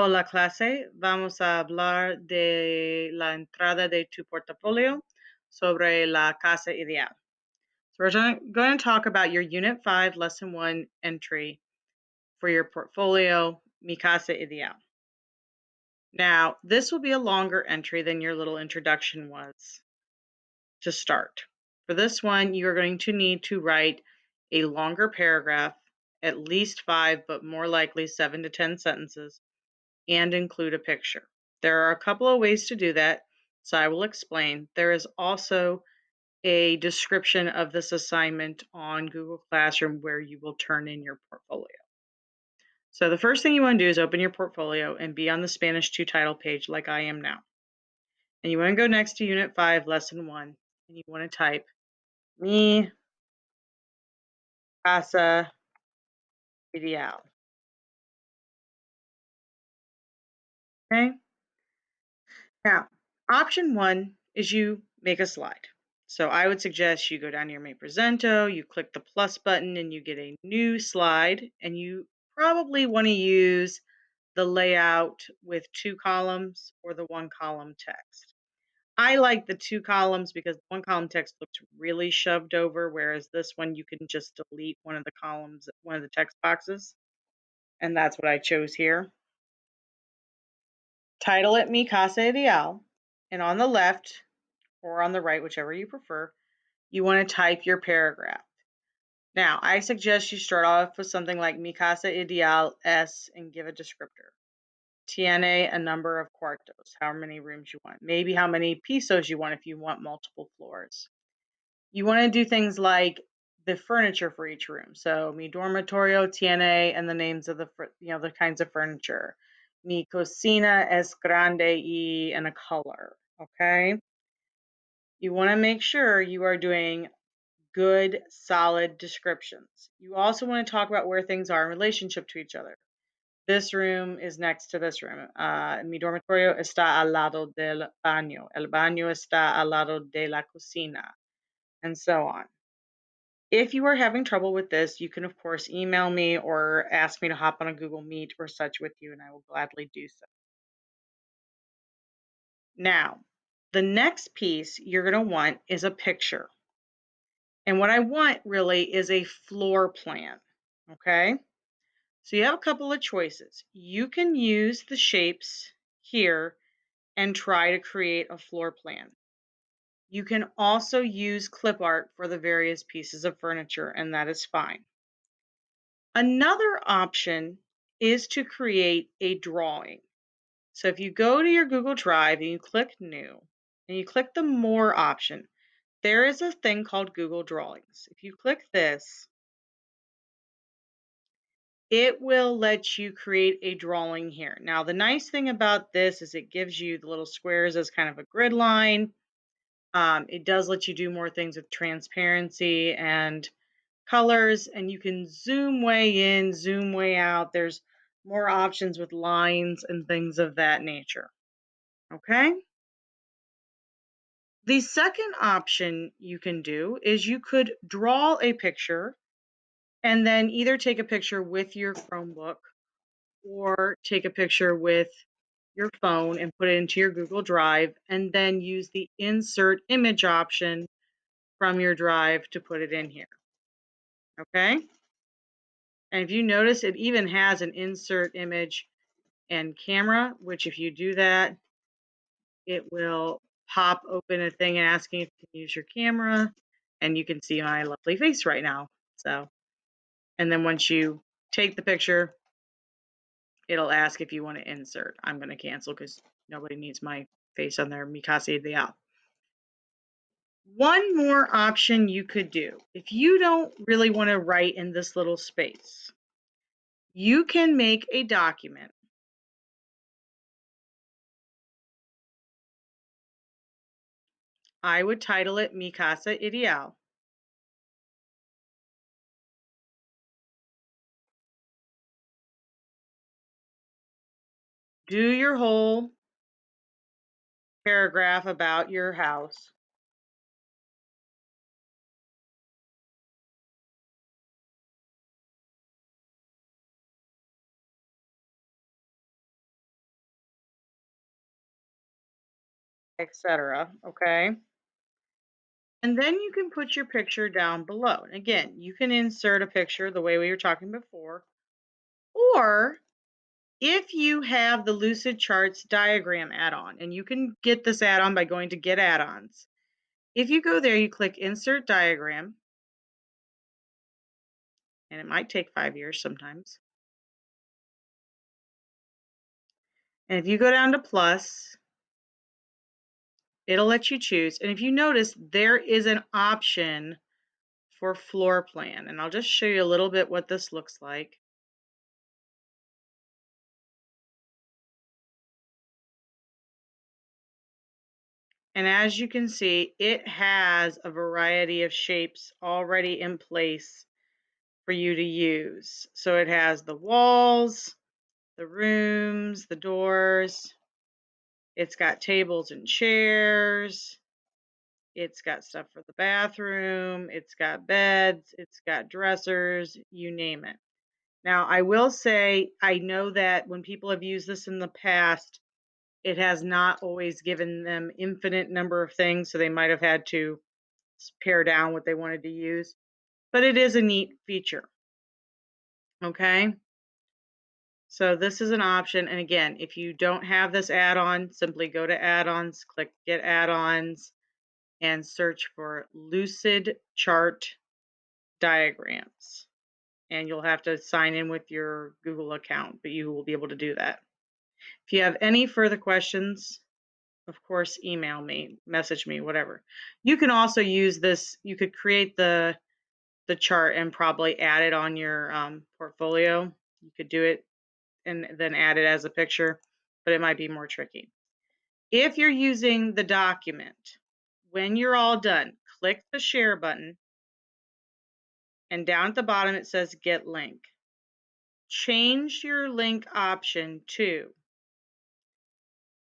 Hola clase, vamos a hablar de la entrada de tu portafolio sobre la casa ideal. So we're going to talk about your Unit 5 Lesson 1 entry for your portfolio, Mi Casa Ideal. Now, this will be a longer entry than your little introduction was to start. For this one, you're going to need to write a longer paragraph, at least 5, but more likely 7 to 10 sentences, and include a picture. There are a couple of ways to do that, so I will explain. There is also a description of this assignment on Google Classroom where you will turn in your portfolio. So the first thing you want to do is open your portfolio and be on the Spanish 2 title page like I am now. And you want to go next to Unit 5, Lesson 1, and you want to type Mi Casa Ideal. Okay? Now, option 1 is you make a slide. So I would suggest you go down to your Me Presento, you click the plus button, and you get a new slide. And you probably want to use the layout with 2 columns or the 1 column text. I like the 2 columns because 1 column text looks really shoved over, whereas this one you can just delete one of the columns, one of the text boxes. And that's what I chose here. Title it Mi Casa Ideal. And on the left, or on the right, whichever you prefer, you want to type your paragraph. Now, I suggest you start off with something like Mi Casa Ideal S and give a descriptor. Tiene a number of cuartos, how many rooms you want. Maybe how many pisos you want if you want multiple floors. You want to do things like the furniture for each room. So, mi dormitorio tiene, and the names of the kinds of furniture. Mi cocina es grande y, and a color. Okay. You want to make sure you are doing good, solid descriptions. You also want to talk about where things are in relationship to each other. This room is next to this room. Mi dormitorio está al lado del baño. El baño está al lado de la cocina, and so on. If you are having trouble with this, you can, of course, email me or ask me to hop on a Google Meet or such with you, and I will gladly do so. Now, the next piece you're going to want is a picture. And what I want really is a floor plan, okay? So you have a couple of choices. You can use the shapes here and try to create a floor plan. You can also use clip art for the various pieces of furniture, and that is fine. Another option is to create a drawing. So if you go to your Google Drive and you click New, and you click the More option, there is a thing called Google Drawings. If you click this, it will let you create a drawing here. Now, the nice thing about this is it gives you the little squares as kind of a grid line. It does let you do more things with transparency and colors, and you can zoom way in, zoom way out. There's more options with lines and things of that nature. Okay? The second option you can do is you could draw a picture and then either take a picture with your Chromebook or take a picture with your phone and put it into your Google Drive, and then use the insert image option from your drive to put it in here. Okay? And if you notice, it even has an insert image and camera, which if you do that, it will pop open a thing asking if you can use your camera, and you can see my lovely face right now. So, and then once you take the picture, it'll ask if you want to insert. I'm going to cancel because nobody needs my face on their Mi Casa Ideal. One more option you could do, if you don't really want to write in this little space, you can make a document. I would title it Mi Casa Ideal. Do your whole paragraph about your house. etc. Okay. And then you can put your picture down below. And again, you can insert a picture the way we were talking before, or if you have the Lucid Charts diagram add-on, and you can get this add-on by going to Get Add-ons. If you go there, you click Insert Diagram, and it might take 5 years sometimes. And if you go down to plus, it'll let you choose. And if you notice, there is an option for floor plan. And I'll just show you a little bit what this looks like. And as you can see, it has a variety of shapes already in place for you to use. So it has the walls, the rooms, the doors. It's got tables and chairs. It's got stuff for the bathroom. It's got beds. It's got dressers, you name it. Now, I will say, I know that when people have used this in the past, it has not always given them infinite number of things, so they might have had to pare down what they wanted to use. But it is a neat feature. Okay. So this is an option. And again, if you don't have this add-on, simply go to add-ons, click Get Add-ons, and search for Lucid Chart Diagrams. And you'll have to sign in with your Google account, but you will be able to do that. If you have any further questions, of course, email me, message me, whatever. You can also use this. You could create the chart and probably add it on your portfolio. You could do it and then add it as a picture, but it might be more tricky. If you're using the document, when you're all done, click the share button, and down at the bottom it says Get Link. Change your link option to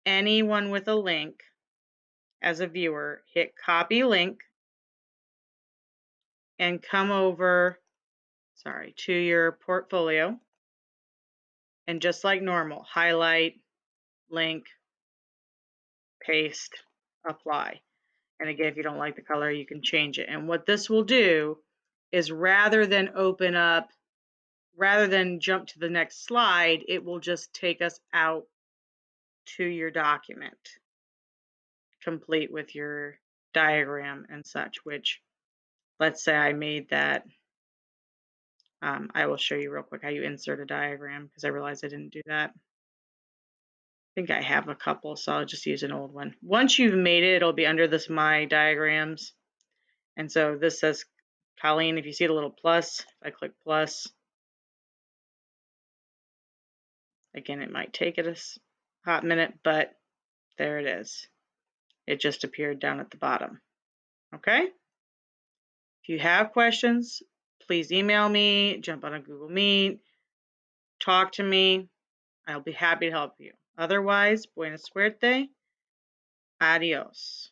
anyone with a link. As a viewer, hit Copy Link and come over, to your portfolio, and just like normal, highlight, link, paste, apply. And again, if you don't like the color, you can change it. And what this will do is rather than jump to the next slide, it will just take us out to your document, complete with your diagram and such, which let's say I made that. I will show you real quick how you insert a diagram because I realized I didn't do that. I think I have a couple, so I'll just use an old one. Once you've made it, it'll be under this My Diagrams. And so this says Colleen. If you see the little plus, if I click plus, again, it might take it a hot minute, but there it is. It just appeared down at the bottom. Okay? If you have questions, please email me, jump on a Google Meet, talk to me. I'll be happy to help you. Otherwise, buena suerte. Adios.